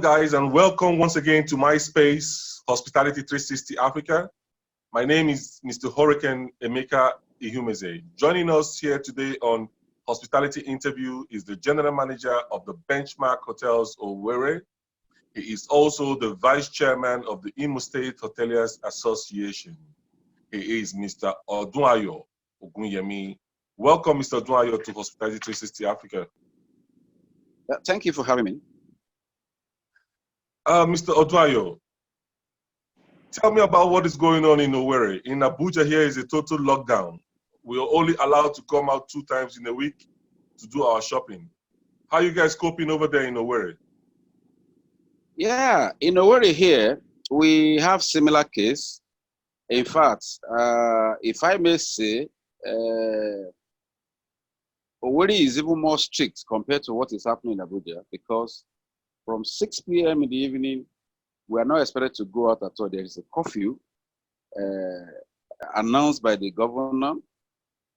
guys, and welcome once again to my space, Hospitality 360 Africa. My name is Mr. Hurricane Emeka Ihumeze. Joining us here today on Hospitality Interview is the General Manager of the Benchmark Hotels Owerri. He is also the Vice Chairman of the Imo State Hoteliers Association. He is Mr. Oduayo Ogunyemi. Welcome, Mr. Oduayo, to Hospitality 360 Africa. Thank you for having me. Mr. Oduayo, tell me about what is going on in Owerri. In Abuja, here is a total lockdown. We are only allowed to come out 2 times in a week to do our shopping. How are you guys coping over there in Owerri? Yeah, in Owerri here, we have similar case. In fact, if I may say, Owerri is even more strict compared to what is happening in Abuja, because from 6 p.m. in the evening, we are not expected to go out at all. There is a curfew announced by the governor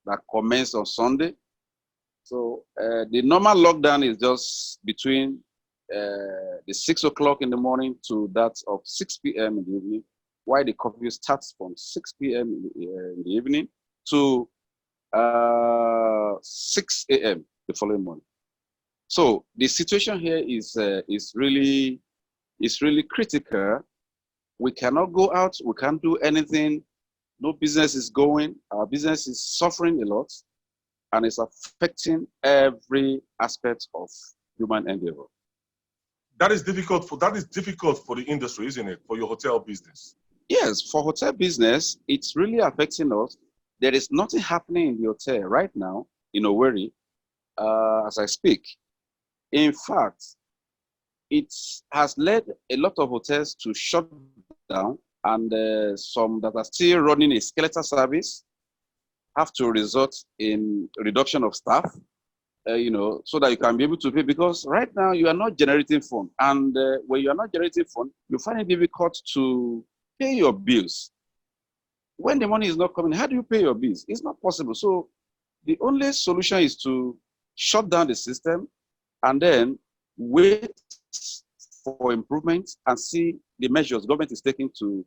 that commenced on Sunday. So the normal lockdown is just between the 6 o'clock in the morning to that of 6 p.m. in the evening, while the curfew starts from 6 p.m. in the evening to 6 a.m. the following morning. So the situation here is really critical. We cannot go out. We can't do anything. No business is going. Our business is suffering a lot, and it's affecting every aspect of human endeavor. That is difficult for the industry, isn't it? For your hotel business. Yes, for hotel business, it's really affecting us. There is nothing happening in the hotel right now in Owerri as I speak. In fact, it has led a lot of hotels to shut down, and some that are still running a skeletal service have to result in reduction of staff, so that you can be able to pay, because right now you are not generating funds, and when you are not generating funds, you find it difficult to pay your bills. When the money is not coming, how do you pay your bills? It's not possible. So the only solution is to shut down the system and then wait for improvements and see the measures government is taking to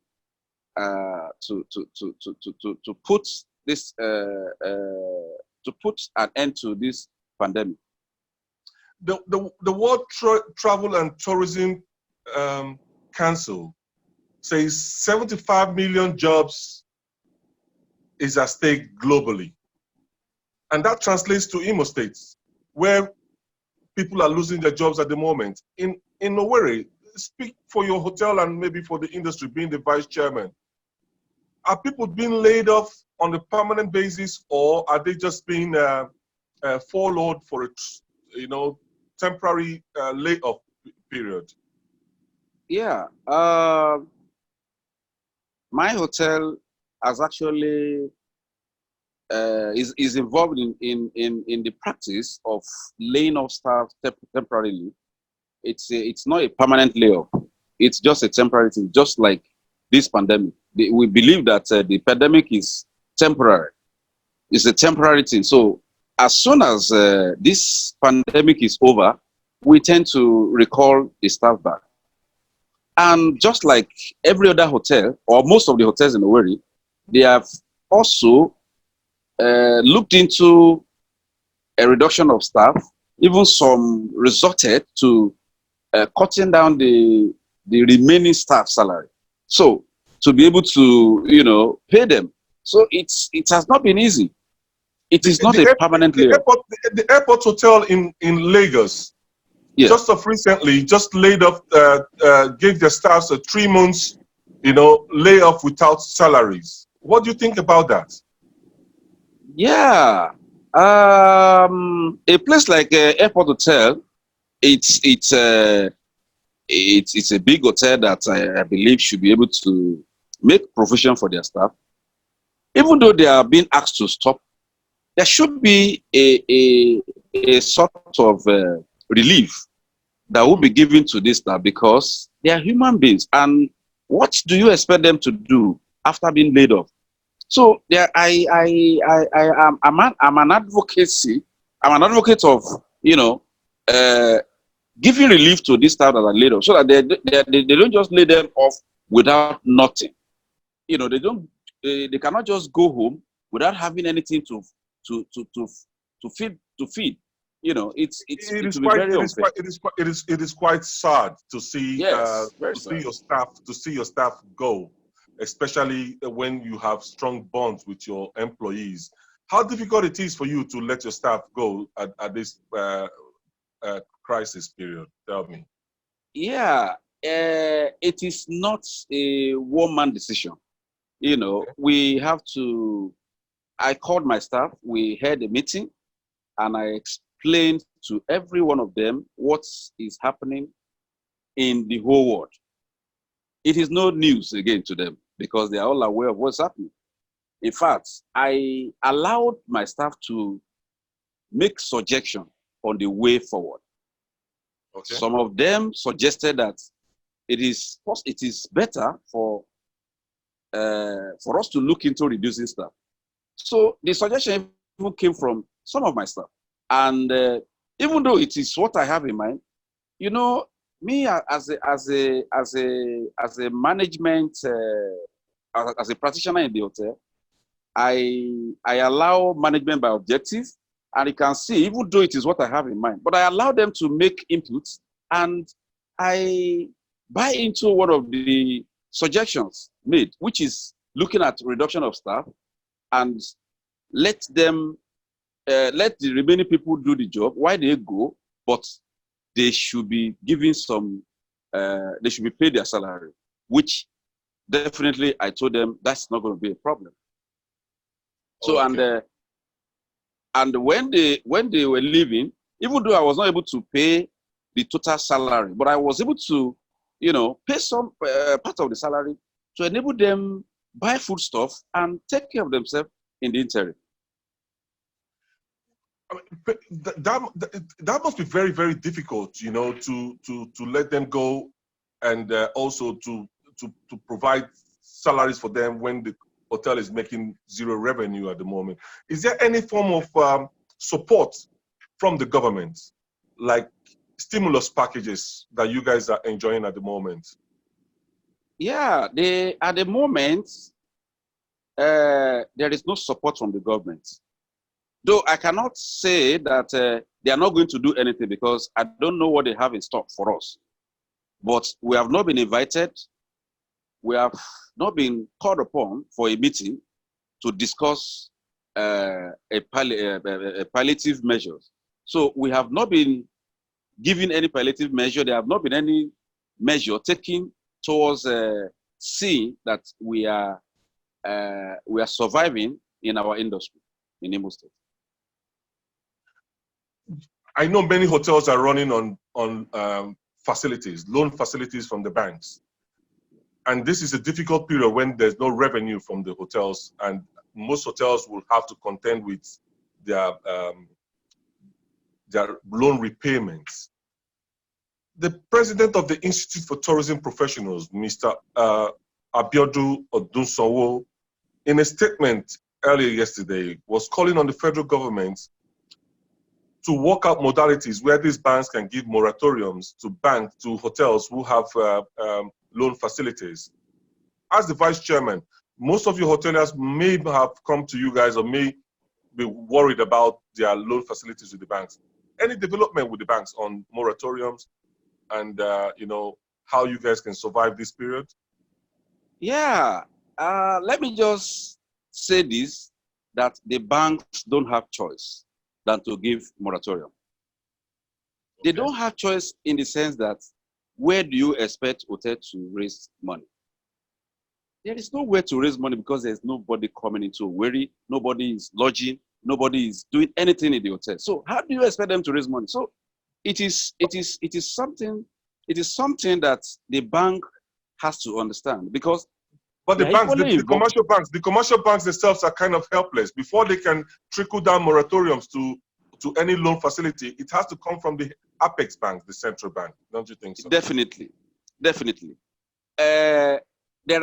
put this to put an end to this pandemic. The World Travel and Tourism Council says 75 million jobs is at stake globally, and that translates to Imo State, where people are losing their jobs at the moment. In Owerri, speak for your hotel and maybe for the industry, being the vice chairman. Are people being laid off on a permanent basis, or are they just being furloughed for a temporary layoff period? Yeah, my hotel has actually is involved in the practice of laying off staff temporarily. It's not a permanent layoff. It's just a temporary thing, just like this pandemic. We believe that the pandemic is temporary. It's a temporary thing. So as soon as this pandemic is over, we tend to recall the staff back. And just like every other hotel, or most of the hotels in Owerri, they have also looked into a reduction of staff. Even some resorted to cutting down the remaining staff salary, so to be able to pay them. So it has not been easy. It is not a permanent layoff. The airport hotel in Lagos, yes, just of recently, just laid off, gave their staffs a 3 months, layoff without salaries. What do you think about that? Yeah, a place like Airport Hotel, it's a big hotel that I believe should be able to make provision for their staff. Even though they are being asked to stop, there should be a sort of relief that will be given to this staff, because they are human beings. And what do you expect them to do after being laid off? So there, I'm an advocate of giving relief to these staff that are laid off, so that they don't just lay them off without nothing. You know, they cannot just go home without having anything to feed. You know, it will be very unfair. It is quite sad to see Yes, very sad. your staff go, especially when you have strong bonds with your employees. How difficult it is for you to let your staff go at this crisis period? Tell me. Yeah, it is not a one-man decision. You know, we have to. I called my staff. We had a meeting, and I explained to every one of them what is happening in the whole world. It is no news again to them because they are all aware of what's happening. In fact, I allowed my staff to make suggestions on the way forward. Okay. Some of them suggested that it is better for us to look into reducing staff. So the suggestion even came from some of my staff. And even though it is what I have in mind, you know, me as a management, as a practitioner in the hotel, I allow management by objective, and you can see, even though it is what I have in mind, but I allow them to make inputs, and I buy into one of the suggestions made, which is looking at reduction of staff and let the remaining people do the job while they go, but they should be given some, they should be paid their salary, which definitely I told them that's not going to be a problem. So, okay. And when they were leaving, even though I was not able to pay the total salary, but I was able to, you know, pay some part of the salary to enable them buy food stuff and take care of themselves in the interim. I mean, that must be very, very difficult, you know, to let them go, and also to provide salaries for them when the hotel is making zero revenue at the moment. Is there any form of support from the government, like stimulus packages that you guys are enjoying at the moment? Yeah, at the moment, there is no support from the government. Though I cannot say that they are not going to do anything because I don't know what they have in stock for us. But we have not been invited. We have not been called upon for a meeting to discuss palliative measures. So we have not been given any palliative measure. There have not been any measure taken towards seeing that we are surviving in our industry in Imo State. I know many hotels are running on facilities, loan facilities from the banks. And this is a difficult period when there's no revenue from the hotels, and most hotels will have to contend with their loan repayments. The president of the Institute for Tourism Professionals, Mr. Abiodun Odunsowo, in a statement earlier yesterday, was calling on the federal government to work out modalities where these banks can give moratoriums to hotels who have loan facilities. As the vice chairman, most of your hoteliers may have come to you guys or may be worried about their loan facilities with the banks. Any development with the banks on moratoriums and you know, how you guys can survive this period? Yeah, let me just say this, that the banks don't have choice than to give moratorium. Okay. They don't have choice in the sense that where do you expect hotel to raise money? There is nowhere to raise money because there's nobody coming into Owerri, nobody is lodging, nobody is doing anything in the hotel. So how do you expect them to raise money? So it is something that the bank has to understand, because but the banks, the commercial banks themselves are kind of helpless. Before they can trickle down moratoriums to any loan facility, it has to come from the Apex Bank, the central bank. Don't you think so? Definitely. There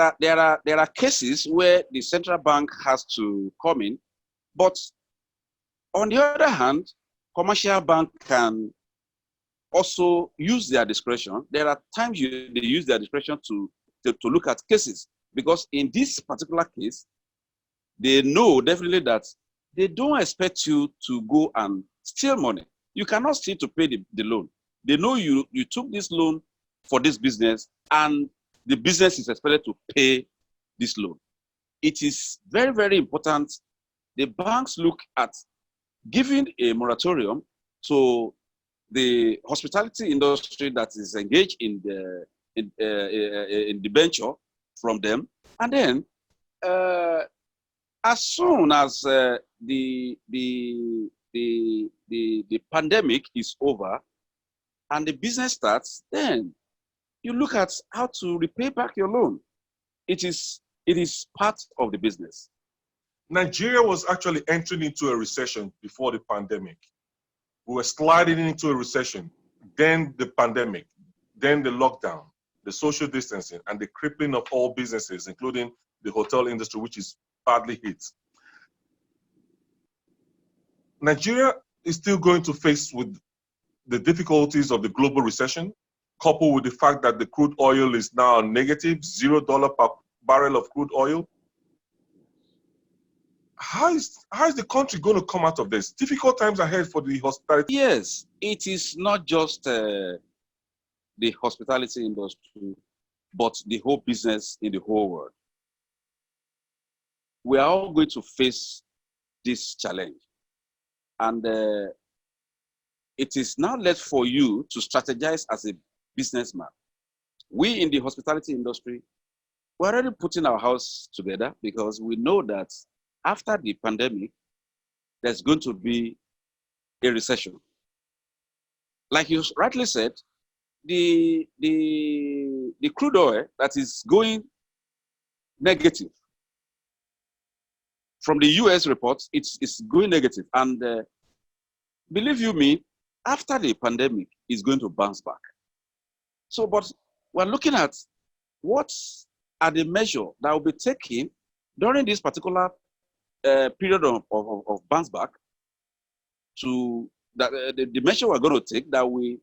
are cases where the central bank has to come in, but on the other hand, commercial bank can also use their discretion. There are times they use their discretion to look at cases, because in this particular case, they know definitely that they don't expect you to go and steal money. You cannot steal to pay the loan. They know you took this loan for this business, and the business is expected to pay this loan. It is very, very important. The banks look at giving a moratorium to the hospitality industry that is engaged in the venture from them, and then as soon as the pandemic is over and the business starts, then you look at how to repay back your loan. It is part of the business. Nigeria was actually entering into a recession before the pandemic. We were sliding into a recession, then the pandemic, then the lockdown, the social distancing, and the crippling of all businesses, including the hotel industry, which is badly hit. Nigeria is still going to face with the difficulties of the global recession, coupled with the fact that the crude oil is now negative, $0 per barrel of crude oil. How is the country going to come out of this? Difficult times ahead for the hospitality. Yes, it is not just the hospitality industry, but the whole business in the whole world. We are all going to face this challenge. And it is now left for you to strategize as a businessman. We in the hospitality industry, we're already putting our house together, because we know that after the pandemic, there's going to be a recession. Like you rightly said, the crude oil that is going negative, from the US reports, it's going negative. And believe you me, after the pandemic, it's going to bounce back. So, but we're looking at what are the measures that will be taken during this particular period of bounce back, to that the measure we're going to take that we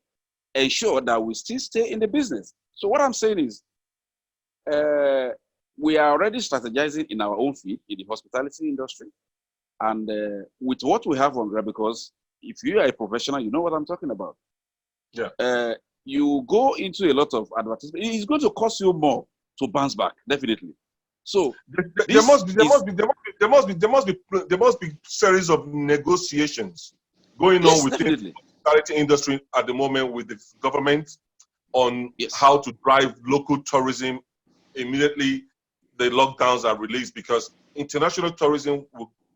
ensure that we still stay in the business. So what I'm saying is, we are already strategizing in our own field in the hospitality industry, and with what we have on ground, because if you are a professional, you know what I'm talking about. Yeah. You go into a lot of advertisement, it's going to cost you more to bounce back, definitely. So there must be series of negotiations going on within the hospitality industry at the moment with the government on how to drive local tourism immediately the lockdowns are released, because international tourism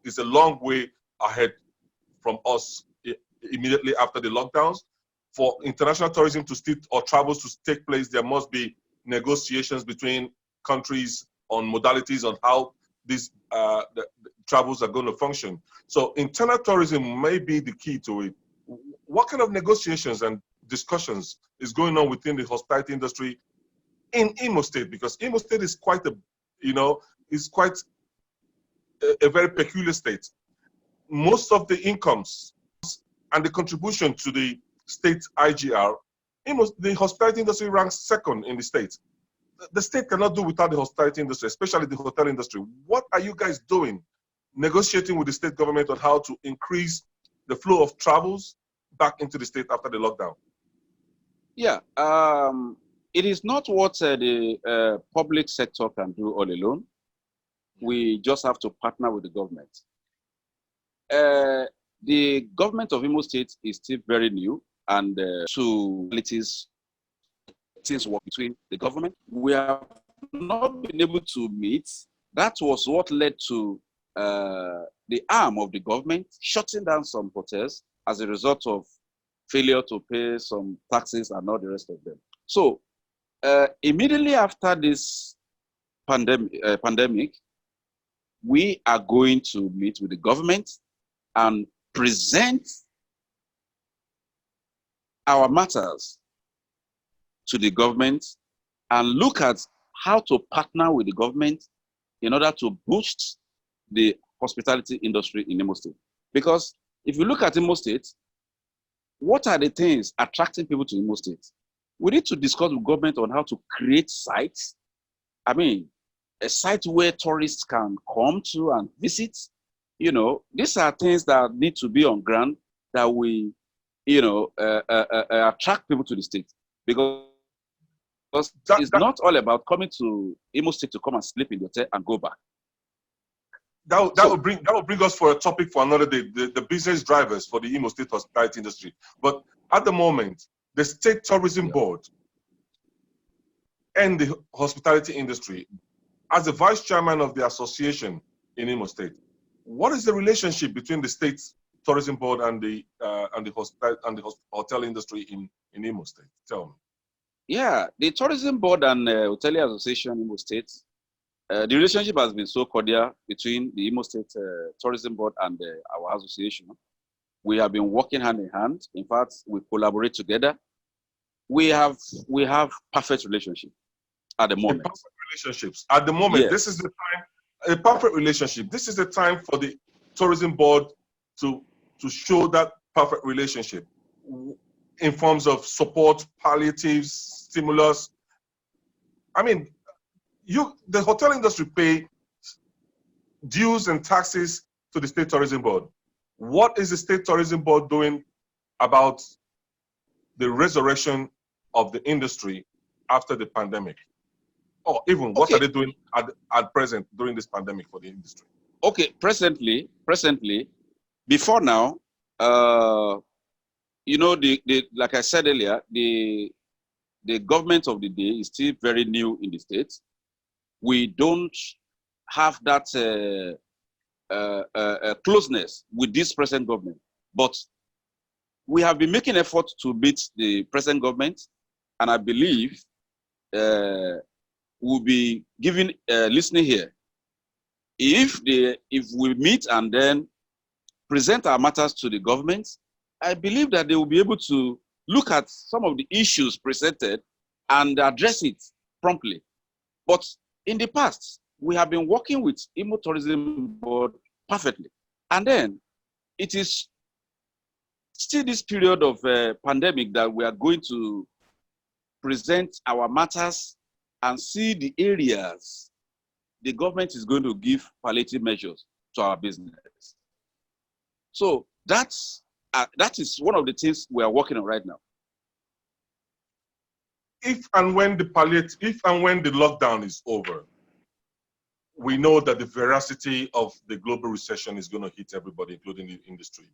is a long way ahead from us immediately after the lockdowns. For international tourism to still, or travels to take place, there must be negotiations between countries on modalities on how these the travels are going to function. So internal tourism may be the key to it. What kind of negotiations and discussions is going on within the hospitality industry in Imo State? Because Imo State is quite a, is quite a very peculiar state. Most of the incomes and the contribution to the state IGR, the hospitality industry ranks second in the state. The state cannot do without the hospitality industry, especially the hotel industry. What are you guys doing, negotiating with the state government on how to increase the flow of travels back into the state after the lockdown? Yeah, it is not what the public sector can do all alone. We just have to partner with the government. The government of Imo State is still very new, and things work between the government. We have not been able to meet. That was what led to the arm of the government shutting down some hotels as a result of failure to pay some taxes and all the rest of them. So immediately after this pandemic, we are going to meet with the government and present our matters to the government and look at how to partner with the government in order to boost the hospitality industry in Imo State. Because if you look at Imo State, what are the things attracting people to Imo State? We need to discuss with government on how to create sites. I mean, a site where tourists can come to and visit. You know, these are things that need to be on ground that we, attract people to the state, because it's not all about coming to Imo State to come and sleep in the hotel and go back. That will bring us for a topic for another day, the business drivers for the Imo State hospitality industry. But at the moment, the State Tourism Board and the hospitality industry, as the vice chairman of the association in Imo State, what is the relationship between the State Tourism Board and the hotel industry in Imo State? Tell me. Yeah, the Tourism Board and Hoteliers Association in Imo State, the relationship has been so cordial between the Imo State Tourism Board and our association. We have been working hand in hand. In fact, we collaborate together. We have perfect relationship at the moment. Perfect relationships at the moment. Yes. This is the time. A perfect relationship. This is the time for the Tourism Board to show that perfect relationship in forms of support, palliatives, stimulus. I mean, the hotel industry pay dues and taxes to the State Tourism Board. What is the State Tourism Board doing about the resurrection of the industry after the pandemic? Or even what are they doing at present during this pandemic for the industry? Okay, presently, before now, like I said earlier, the government of the day is still very new in the state. We don't have that closeness with this present government, but we have been making efforts to meet the present government, and I believe we'll be giving listening here. If we meet and then present our matters to the government, I believe that they will be able to look at some of the issues presented and address it promptly. But in the past, we have been working with Imo Tourism Board perfectly. And then it is still this period of pandemic that we are going to present our matters and see the areas the government is going to give palliative measures to our business. So that is one of the things we are working on right now. If and when the lockdown is over, we know that the veracity of the global recession is going to hit everybody, including the industry.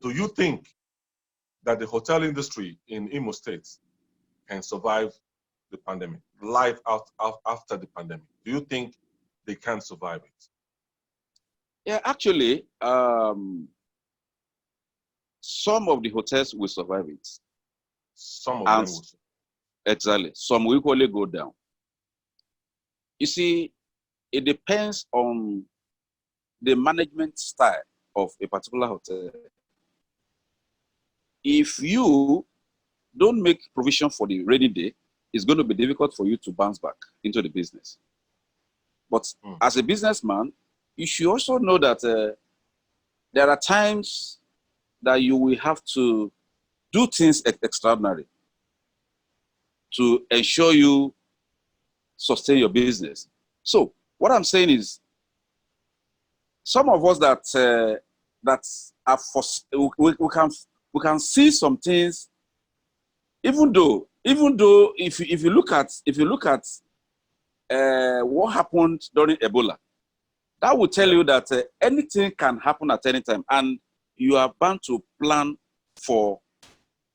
Do you think that the hotel industry in Imo State can survive the pandemic, life after the pandemic? Do you think they can survive it? Yeah, actually, some of the hotels will survive it. Some of them will. Exactly. Some will equally go down. You see, it depends on the management style of a particular hotel. If you don't make provision for the rainy day, it's going to be difficult for you to bounce back into the business. But as a businessman, you should also know that there are times that you will have to do things extraordinary to ensure you sustain your business. So what I'm saying is, some of us that we can see some things, even though if you look at what happened during Ebola, that will tell you that anything can happen at any time, and you are bound to plan for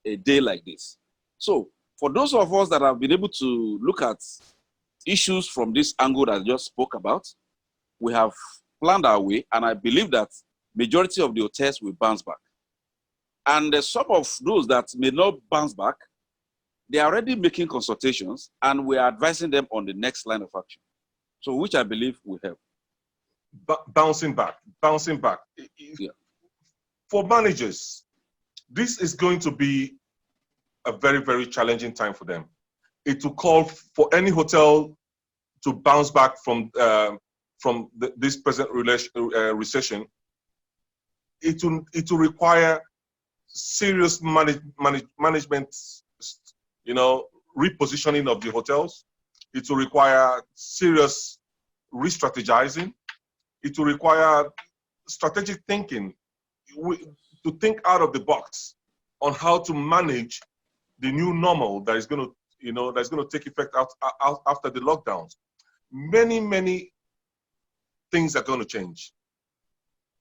a day like this. So for those of us that have been able to look at issues from this angle that I just spoke about, we have planned our way, and I believe that majority of the hotels will bounce back. And some of those that may not bounce back, they are already making consultations, and we are advising them on the next line of action. So which I believe will help. Bouncing back. Yeah. For managers, this is going to be a very, very challenging time for them. It will call for any hotel to bounce back from this present recession. It will require serious management, repositioning of the hotels. It will require serious re-strategizing. It will require strategic thinking, to think out of the box on how to manage the new normal that is going to take effect out after the lockdowns. Many things are going to change.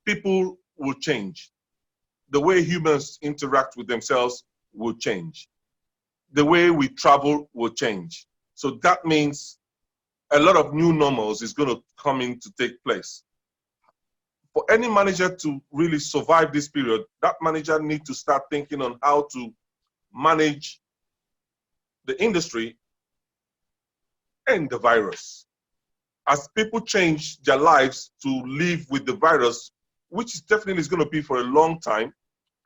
People will change. The way humans interact with themselves will change. The way we travel will change. So that means a lot of new normals is going to come in to take place. For any manager to really survive this period, that manager needs to start thinking on how to manage the industry and the virus. As people change their lives to live with the virus, which is definitely is going to be for a long time,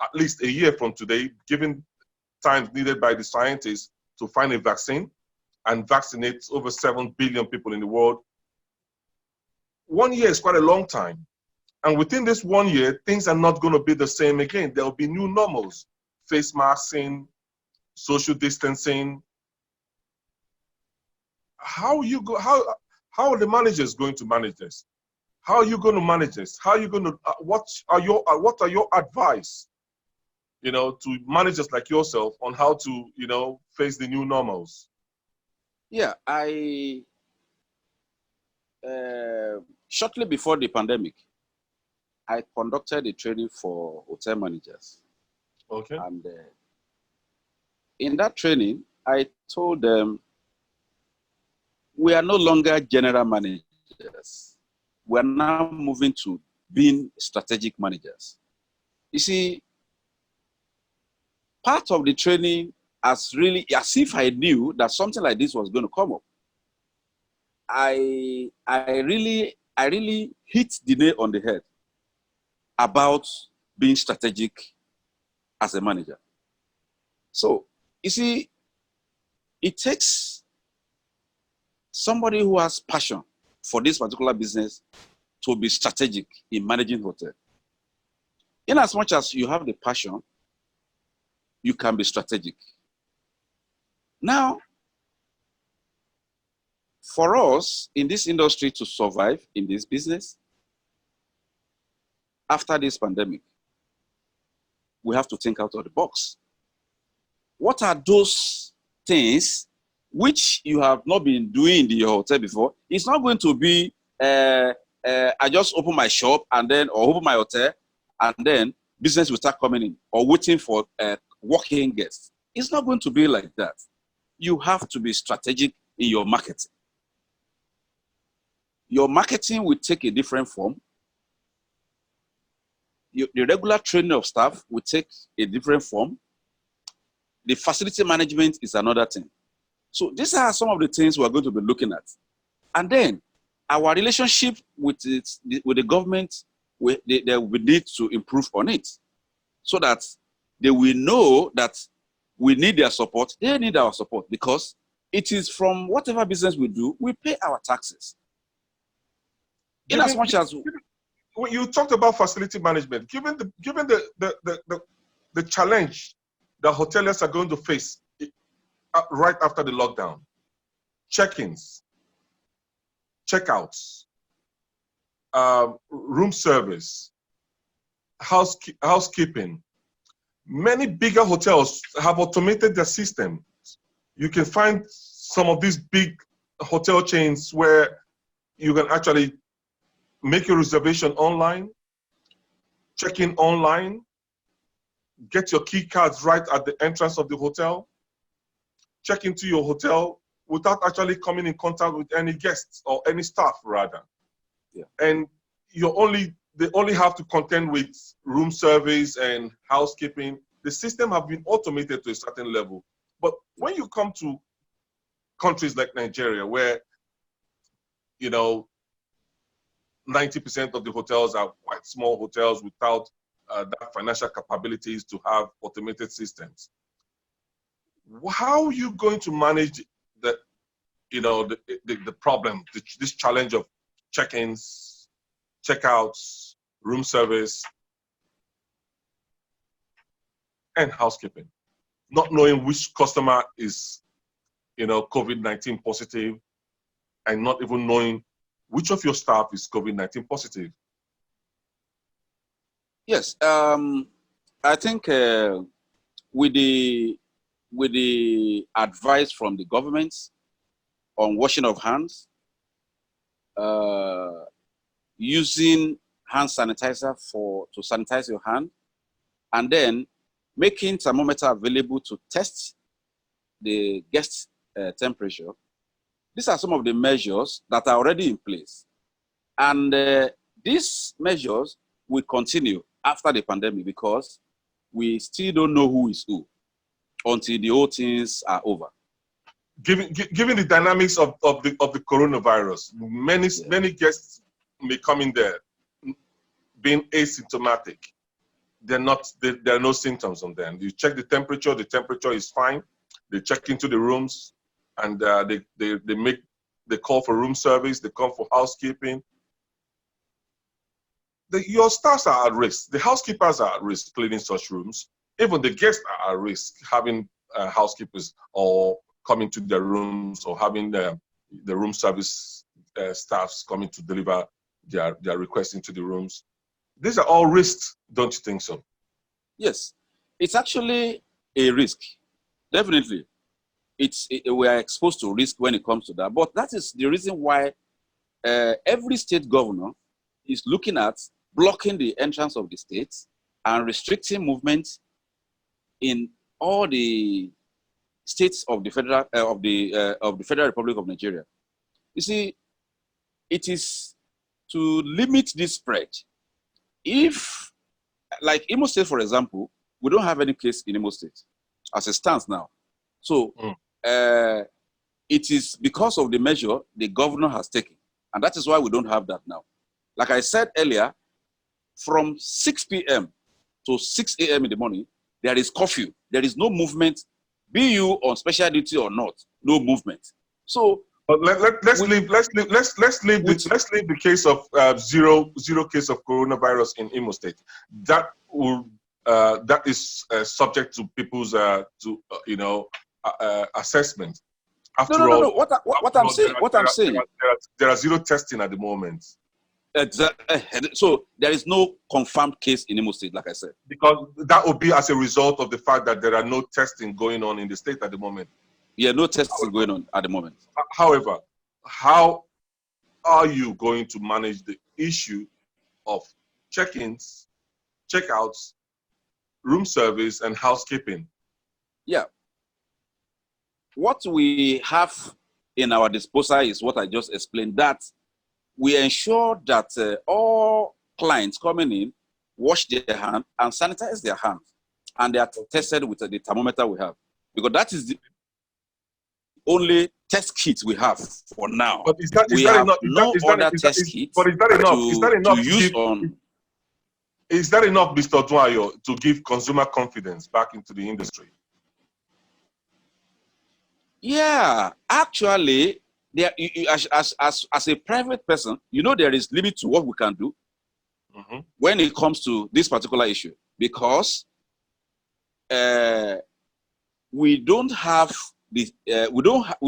at least a year from today, given time needed by the scientists to find a vaccine and vaccinate over 7 billion people in the world. 1 year is quite a long time. And within this 1 year, things are not going to be the same again. There will be new normals: face masking, social distancing. How are the managers going to manage this? How are you going to manage this? How are you going to what are your advice, to managers like yourself on how to face the new normals? Yeah, I shortly before the pandemic, I conducted a training for hotel managers. Okay. And in that training, I told them, we are no longer general managers. We are now moving to being strategic managers. You see, part of the training as if I knew that something like this was going to come up. I really hit the nail on the head about being strategic as a manager. So, you see, it takes somebody who has passion for this particular business to be strategic in managing hotel. In as much as you have the passion, you can be strategic. Now, for us in this industry to survive in this business, after this pandemic, we have to think out of the box. What are those things which you have not been doing in your hotel before? It's not going to be, I just open my shop or open my hotel and then business will start coming in, or waiting for walk-in guests. It's not going to be like that. You have to be strategic in your marketing. Your marketing will take a different form. The regular training of staff will take a different form. The facility management is another thing. So these are some of the things we're going to be looking at. And then our relationship with the government, we need to improve on it so that they will know that we need their support. They need our support because it is from whatever business we do, we pay our taxes. In as much as when you talked about facility management, given the challenge that hoteliers are going to face right after the lockdown, check-ins, checkouts, room service, housekeeping. Many bigger hotels have automated their systems. You can find some of these big hotel chains where you can actually make your reservation online, check in online, get your key cards right at the entrance of the hotel, check into your hotel without actually coming in contact with any guests or any staff rather. Yeah. And they only have to contend with room service and housekeeping. The system have been automated to a certain level. But when you come to countries like Nigeria, where 90% of the hotels are quite small hotels without that financial capabilities to have automated systems, how are you going to manage the problem, this challenge of check-ins, checkouts, room service? and housekeeping. Not knowing which customer is, COVID-19 positive, and not even knowing which of your staff is COVID-19 positive. Yes, I think with the advice from the government on washing of hands, using hand sanitizer to sanitize your hand, and then making thermometer available to test the guest temperature. These are some of the measures that are already in place. And these measures will continue after the pandemic because we still don't know who is who until the whole things are over. Given the dynamics of the coronavirus, many guests may come in there being asymptomatic. There are no symptoms on them. You check the temperature is fine. They check into the rooms, and they call for room service, they call for housekeeping. Your staffs are at risk. The housekeepers are at risk cleaning such rooms. Even the guests are at risk having housekeepers or coming to their rooms, or having the room service staffs coming to deliver their requests into the rooms. These are all risks, don't you think so? Yes, it's actually a risk. Definitely. We are exposed to risk when it comes to that. But that is the reason why every state governor is looking at blocking the entrance of the states and restricting movement in all the states of the Federal Republic of Nigeria. You see, it is to limit this spread. If, like Imo State, for example, we don't have any case in Imo State as it stands now. So it is because of the measure the governor has taken. And that is why we don't have that now. Like I said earlier, from 6 p.m. to 6 a.m. in the morning, there is curfew. There is no movement, be you on special duty or not, no movement. So, but let's leave the case of zero case of coronavirus in Imo State. That is subject to people's assessment. After all, no. What I'm saying. There are zero testing at the moment. Exactly. So there is no confirmed case in Imo State, like I said. Because that would be as a result of the fact that there are no testing going on in the state at the moment. Yeah, no testing going on at the moment. However, how are you going to manage the issue of check-ins, check-outs, room service, and housekeeping? Yeah. What we have in our disposal is what I just explained, that we ensure that all clients coming in wash their hands and sanitize their hands, and they are tested with the thermometer we have, because that is the only test kit we have for now. But is that enough? Is that enough, Mr. Oduayo, to give consumer confidence back into the industry? Yeah, actually, there, as a private person, there is limit to what we can do when it comes to this particular issue, because we don't have the we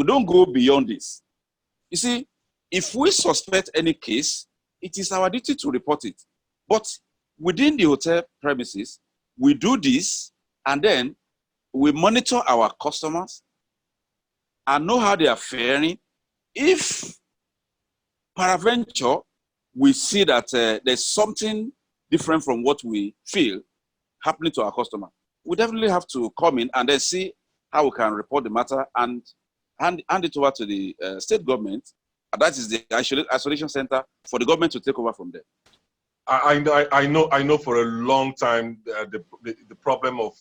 don't go beyond this. You see, if we suspect any case, it is our duty to report it. But within the hotel premises, we do this, and then we monitor our customers and know how they are faring. If peradventure we see that there's something different from what we feel happening to our customer, we definitely have to come in and then see how we can report the matter and hand it over to the state government. And that is the isolation center for the government to take over from there. I know for a long time the problem of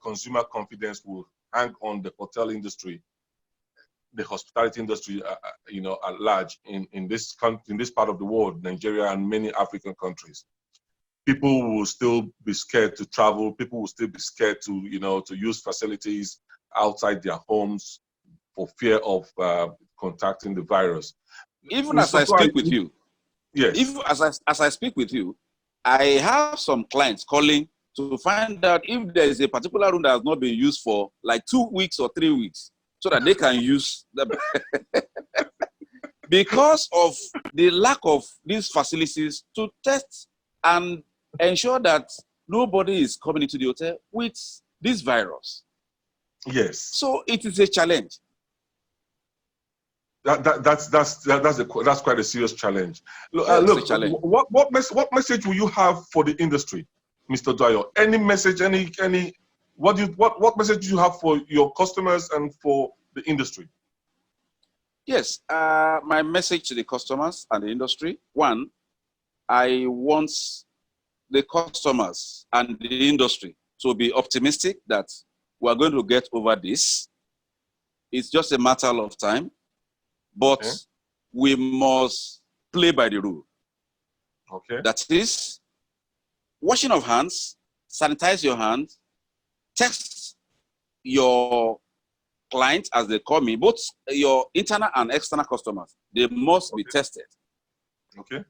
consumer confidence will hang on the hotel industry, the hospitality industry, at large in this part of the world, Nigeria and many African countries. People will still be scared to travel. People will still be scared to use facilities outside their homes for fear of contacting the virus. Even as I speak with you, yes. Even as I speak with you, I have some clients calling to find out if there is a particular room that has not been used for like 2 weeks or 3 weeks, so that they can use the because of the lack of these facilities to test and ensure that nobody is coming into the hotel with this virus. Yes. So it is a challenge. That's quite a serious challenge. Look, It's a challenge. what message will you have for the industry, Mr. Oduayo? Any message? What message do you have for your customers and for the industry? Yes, my message to the customers and the industry: one, I want the customers and the industry to be optimistic that we are going to get over this. It's just a matter of time, but Okay. we must play by the rule. Okay. That is, washing of hands, sanitize your hands, test your clients, as they call me, both your internal and external customers. They must be tested. Okay.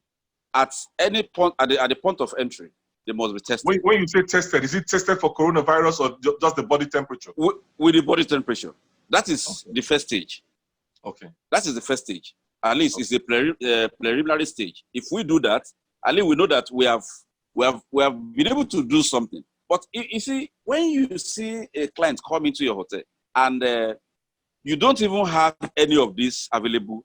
At any point, at the point of entry, they must be tested. When you say tested, is it tested for coronavirus or just the body temperature? With the body temperature. That is the first stage. Okay. That is the first stage. At least it's a preliminary stage. If we do that, at least we know that we have been able to do something. But you see, when you see a client come into your hotel and you don't even have any of this available,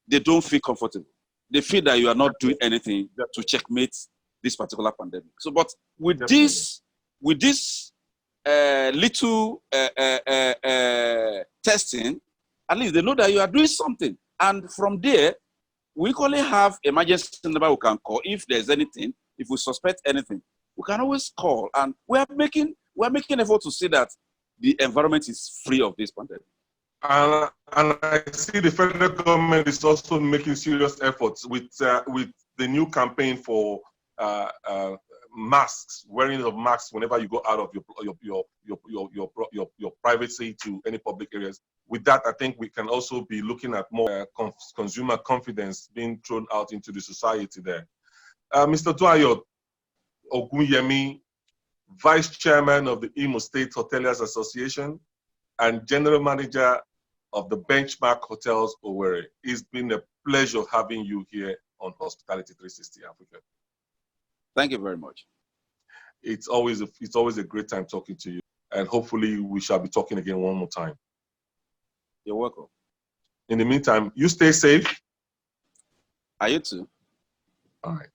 they don't feel comfortable. They feel that you are not doing anything to checkmate this particular pandemic. So, but with this little testing, at least they know that you are doing something. And from there, we equally have emergency number we can call if there's anything, if we suspect anything. We can always call, and we are making effort to see that the environment is free of this pandemic. And I see the federal government is also making serious efforts with the new campaign for masks, wearing of masks whenever you go out of your privacy to any public areas. With that, I think we can also be looking at more consumer confidence being thrown out into the society there. Mr. Oduayo Ogunyemi, Vice Chairman of the Imo State Hoteliers Association and General Manager of the Benchmark Hotels Owerri. It's been a pleasure having you here on Hospitality 360 Africa. Thank you very much. It's always a great time talking to you, and hopefully we shall be talking again one more time. You're welcome. In the meantime, you stay safe. Are you too? All right.